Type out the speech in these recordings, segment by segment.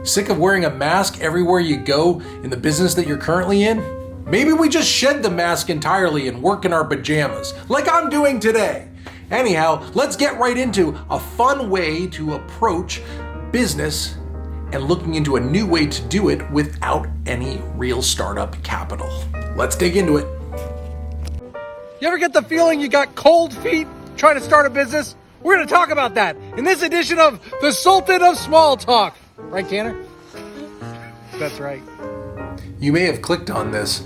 Sick of wearing a mask everywhere you go in the business that you're currently in? Maybe we just shed the mask entirely and work in our pajamas, like I'm doing today. Anyhow, let's get right into a fun way to approach business and looking into a new way to do it without any real startup capital. Let's dig into it. You ever get the feeling you got cold feet trying to start a business? We're going to talk about that in this edition of The Sultan of Small Talk. Right, Tanner? That's right. You may have clicked on this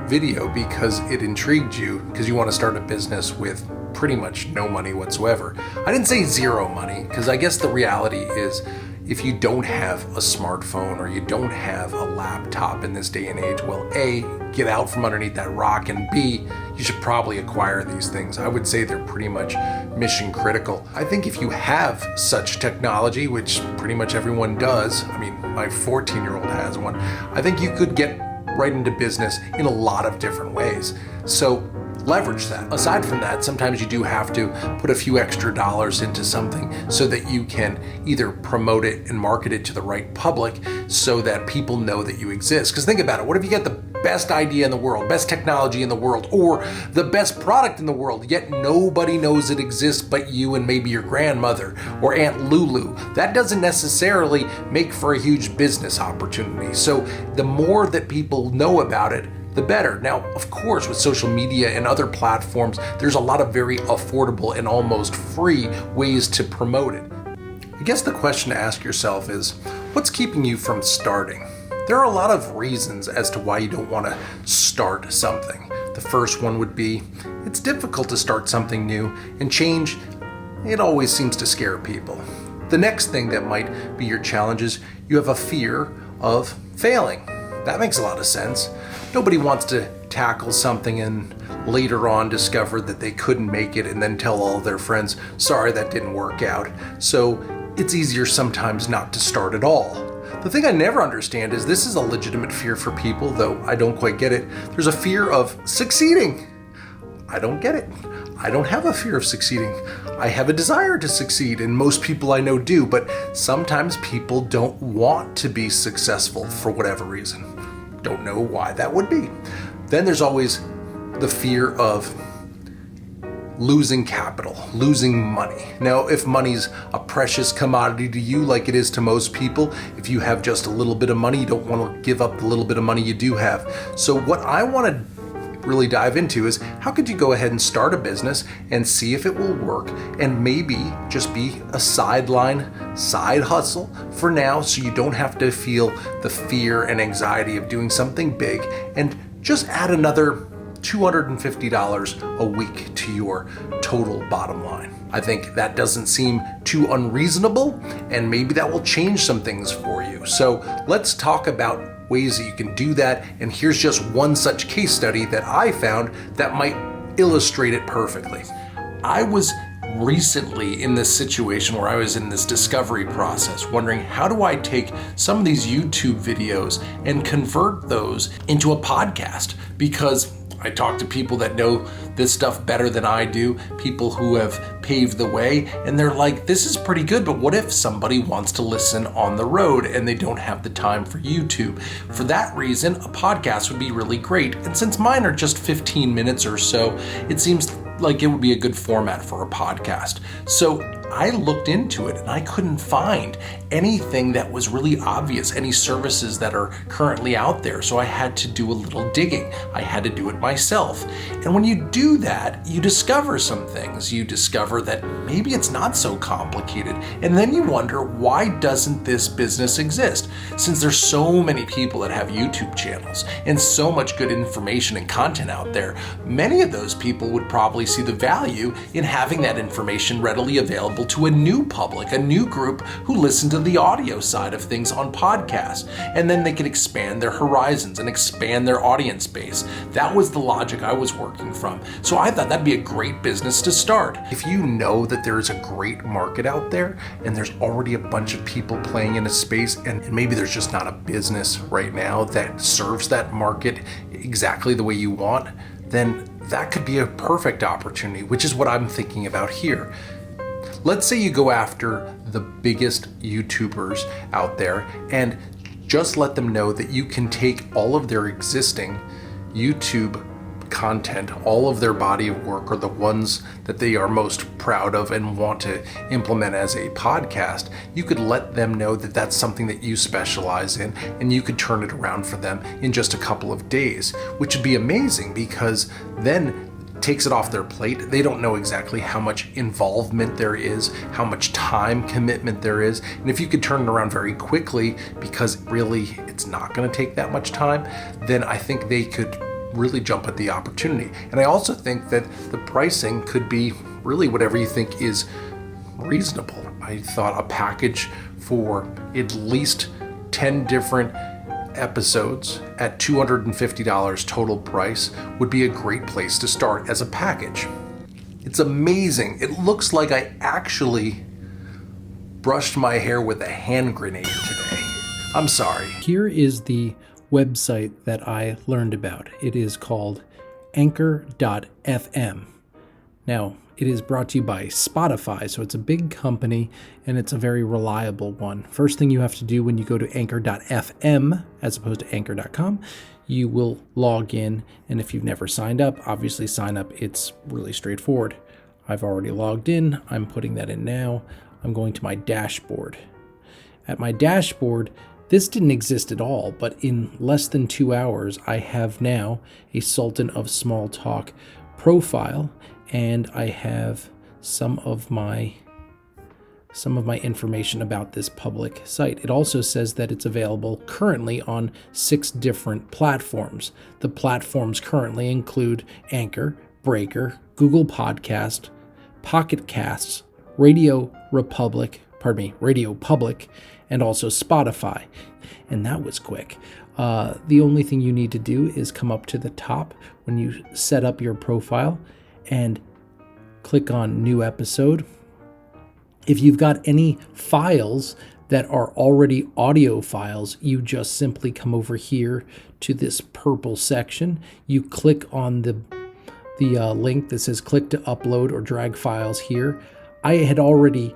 video because it intrigued you because you want to start a business with pretty much no money whatsoever. I didn't say zero money because I guess the reality is if you don't have a smartphone or you don't have a laptop in this day and age, well, A, get out from underneath that rock, and B, you should probably acquire these things. I would say they're pretty much mission critical. I think if you have such technology, which pretty much everyone does, I mean, my 14-year-old has one, I think you could get right into business in a lot of different ways. So leverage that. Aside from that, sometimes you do have to put a few extra dollars into something so that you can either promote it and market it to the right public so that people know that you exist. Because think about it, what if you get the best idea in the world, best technology in the world, or the best product in the world, yet nobody knows it exists but you and maybe your grandmother or Aunt Lulu? That doesn't necessarily make for a huge business opportunity. So the more that people know about it, the better. Now, of course, with social media and other platforms, there's a lot of very affordable and almost free ways to promote it. I guess the question to ask yourself is, what's keeping you from starting? There are a lot of reasons as to why you don't want to start something. The first one would be, it's difficult to start something new, and change, it always seems to scare people. The next thing that might be your challenge is you have a fear of failing. That makes a lot of sense. Nobody wants to tackle something and later on discover that they couldn't make it and then tell all their friends, sorry, that didn't work out. So it's easier sometimes not to start at all. The thing I never understand is this is a legitimate fear for people, though I don't quite get it. There's a fear of succeeding. I don't get it. I don't have a fear of succeeding. I have a desire to succeed, and most people I know do, but sometimes people don't want to be successful for whatever reason. Don't know why that would be. Then there's always the fear of losing capital, losing money. Now, if money's a precious commodity to you like it is to most people, if you have just a little bit of money, you don't want to give up the little bit of money you do have. So what I want to really dive into is how could you go ahead and start a business and see if it will work and maybe just be a sideline, side hustle for now so you don't have to feel the fear and anxiety of doing something big, and just add another $250 a week to your total bottom line. I think that doesn't seem too unreasonable, and maybe that will change some things for you. So let's talk about ways that you can do that, and here's just one such case study that I found that might illustrate it perfectly. I was recently in this situation where I was in this discovery process, wondering how do I take some of these YouTube videos and convert those into a podcast, because I talk to people that know this stuff better than I do, people who have paved the way, and they're like, this is pretty good, but what if somebody wants to listen on the road and they don't have the time for YouTube? For that reason, a podcast would be really great. And since mine are just 15 minutes or so, it seems like it would be a good format for a podcast. So I looked into it and I couldn't find anything that was really obvious, any services that are currently out there. So I had to do a little digging. I had to do it myself. And when you do that, you discover some things. You discover that maybe it's not so complicated. And then you wonder, why doesn't this business exist? Since there's so many people that have YouTube channels and so much good information and content out there, many of those people would probably see the value in having that information readily available to a new public, a new group who listen to the audio side of things on podcasts. And then they can expand their horizons and expand their audience base. That was the logic I was working from. So I thought that'd be a great business to start. If you know that there is a great market out there and there's already a bunch of people playing in a space, and maybe there's just not a business right now that serves that market exactly the way you want, then that could be a perfect opportunity, which is what I'm thinking about here. Let's say you go after the biggest YouTubers out there and just let them know that you can take all of their existing YouTube content, all of their body of work, or the ones that they are most proud of and want to implement as a podcast. You could let them know that that's something that you specialize in, and you could turn it around for them in just a couple of days, which would be amazing because then takes it off their plate. They don't know exactly how much involvement there is, how much time commitment there is. And if you could turn it around very quickly, because really it's not going to take that much time, then I think they could really jump at the opportunity. And I also think that the pricing could be really whatever you think is reasonable. I thought a package for at least 10 different episodes at $250 total price would be a great place to start as a package. It's amazing. It looks like I actually brushed my hair with a hand grenade today. I'm sorry. Here is the website that I learned about. It is called Anchor.fm. Now, it is brought to you by Spotify, so it's a big company and it's a very reliable one. First thing you have to do when you go to Anchor.fm as opposed to Anchor.com, you will log in, and if you've never signed up, obviously sign up. It's really straightforward. I've already logged in. I'm putting that in now. I'm going to my dashboard. At my dashboard, this didn't exist at all, but in less than 2 hours, I have now a Sultan of Small Talk profile, and I have some of my information about this public site. It also says that it's available currently on 6 different platforms. The platforms currently include Anchor, Breaker, Google Podcast, Pocket Casts, Radio Public, and also Spotify. And that was quick. The only thing you need to do is come up to the top when you set up your profile and click on New Episode. If you've got any files that are already audio files, you just simply come over here to this purple section. You click on the link that says click to upload or drag files here. I had already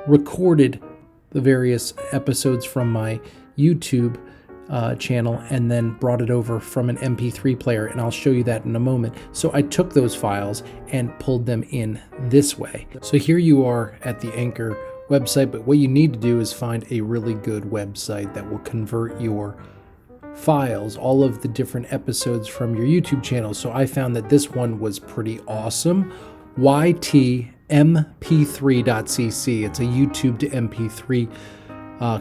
recorded the various episodes from my YouTube channel and then brought it over from an MP3 player, and I'll show you that in a moment. So I took those files and pulled them in this way. So here you are at the Anchor website, but what you need to do is find a really good website that will convert your files, all of the different episodes from your YouTube channel. So I found that this one was pretty awesome. YTMP3.cc. It's a YouTube to MP3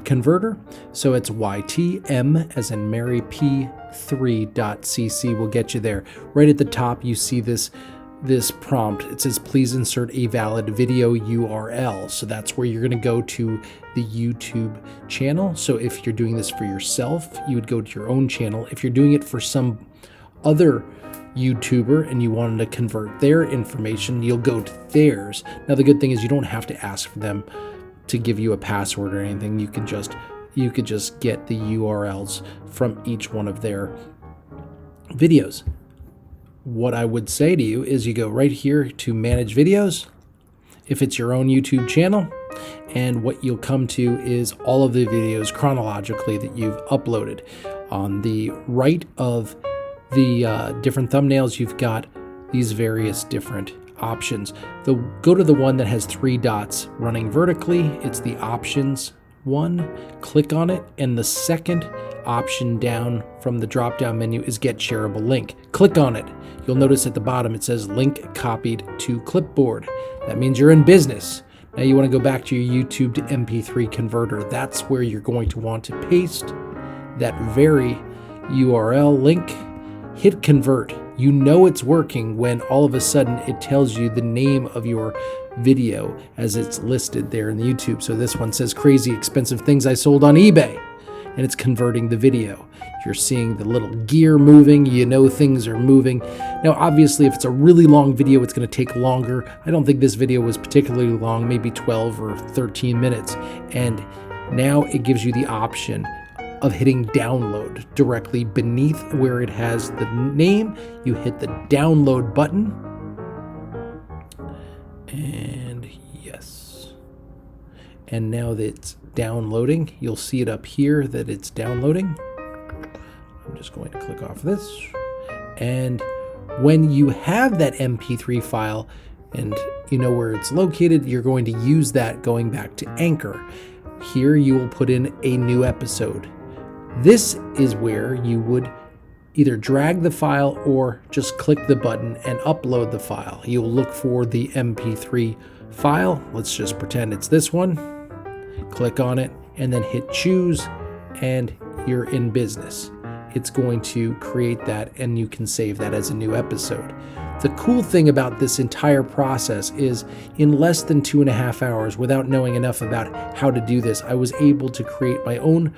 converter. So it's YTM as in Mary P3.cc will get you there. Right at the top, you see this prompt. It says, please insert a valid video URL. So that's where you're going to go to the YouTube channel. So if you're doing this for yourself, you would go to your own channel. If you're doing it for some other YouTuber and you wanted to convert their information, you'll go to theirs. Now, the good thing is you don't have to ask for them to give you a password or anything. You could just get the URLs from each one of their videos. What I would say to you is you go right here to manage videos if it's your own YouTube channel, and what you'll come to is all of the videos chronologically that you've uploaded. On the right of the different thumbnails, you've got these various different options. Go to the one that has 3 dots running vertically. It's the options one. Click on it, and the second option down from the drop-down menu is get shareable link. Click on it. You'll notice at the bottom it says link copied to clipboard. That means you're in business. Now you want to go back to your YouTube to MP3 converter. That's where you're going to want to paste that very URL link. Hit convert. You know it's working when all of a sudden it tells you the name of your video as it's listed there in the YouTube. So this one says crazy expensive things I sold on eBay, and it's converting the video. You're seeing the little gear moving, you know things are moving. Now obviously if it's a really long video, it's going to take longer. I don't think this video was particularly long, maybe 12 or 13 minutes. And now it gives you the option of hitting download directly beneath where it has the name. You hit the download button, and yes, And now that it's downloading, you'll see it up here that it's downloading. I'm just going to click off this. And when you have that MP3 file and you know where it's located, you're going to use that going back to Anchor. Here you will put in a new episode. This is where you would either drag the file or just click the button and upload the file. You'll look for the MP3 file. Let's just pretend it's this one. Click on it and then hit choose, and you're in business. It's going to create that and you can save that as a new episode. The cool thing about this entire process is in less than 2.5 hours, without knowing enough about how to do this, I was able to create my own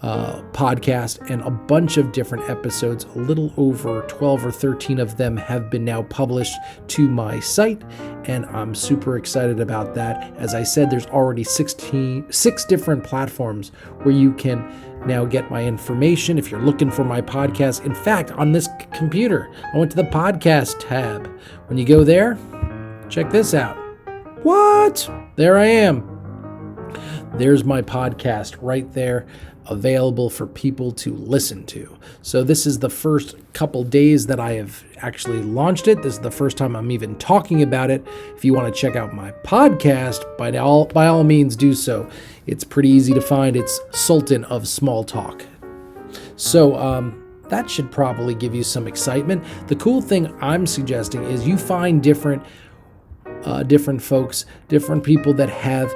podcast and a bunch of different episodes. A little over 12 or 13 of them have been now published to my site, and I'm super excited about that. As I said, there's already 6 different platforms where you can now get my information if you're looking for my podcast. In fact, on this computer, I went to the podcast tab. When you go there, check this out. What? There I am. There's my podcast right there, available for people to listen to. So this is the first couple days that I have actually launched it. This is the first time I'm even talking about it. If you want to check out my podcast, by all means do so. It's pretty easy to find. It's Sultan of Small Talk. So that should probably give you some excitement. The cool thing I'm suggesting is you find different folks, different people that have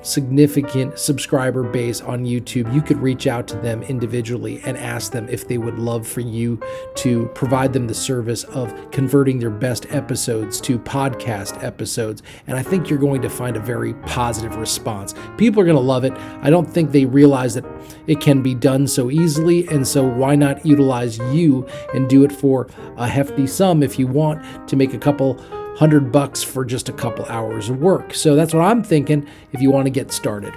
significant subscriber base on YouTube. You could reach out to them individually and ask them if they would love for you to provide them the service of converting their best episodes to podcast episodes. And I think you're going to find a very positive response. People are going to love it. I don't think they realize that it can be done so easily. And so why not utilize you and do it for a hefty sum if you want to make a couple $100 for just a couple hours of work. So that's what I'm thinking if you want to get started.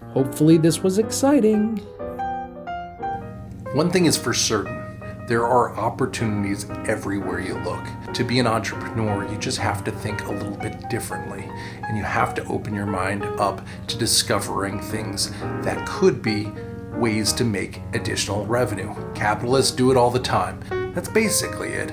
Hopefully this was exciting. One thing is for certain, there are opportunities everywhere you look. To be an entrepreneur, you just have to think a little bit differently, and you have to open your mind up to discovering things that could be ways to make additional revenue. Capitalists do it all the time. That's basically it.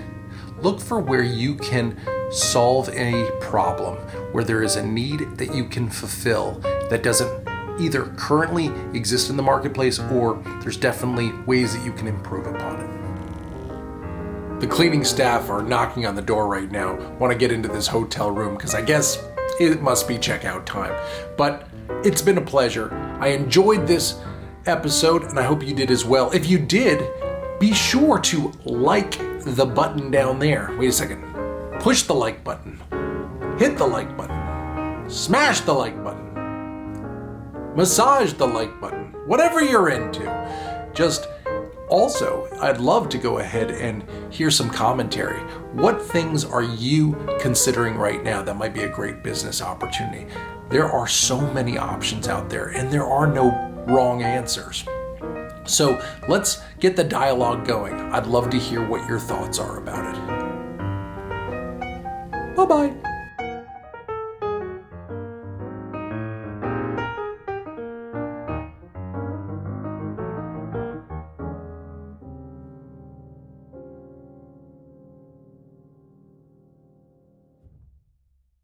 Look for where you can solve a problem, where there is a need that you can fulfill that doesn't either currently exist in the marketplace, or there's definitely ways that you can improve upon it. The cleaning staff are knocking on the door right now. Want to get into this hotel room because I guess it must be checkout time. But it's been a pleasure. I enjoyed this episode and I hope you did as well. If you did, be sure to like the button down there. Wait a second. Push the like button. Hit the like button. Smash the like button. Massage the like button. Whatever you're into. Just also, I'd love to go ahead and hear some commentary. What things are you considering right now that might be a great business opportunity? There are so many options out there, and there are no wrong answers. So let's get the dialogue going. I'd love to hear what your thoughts are about it. Bye-bye.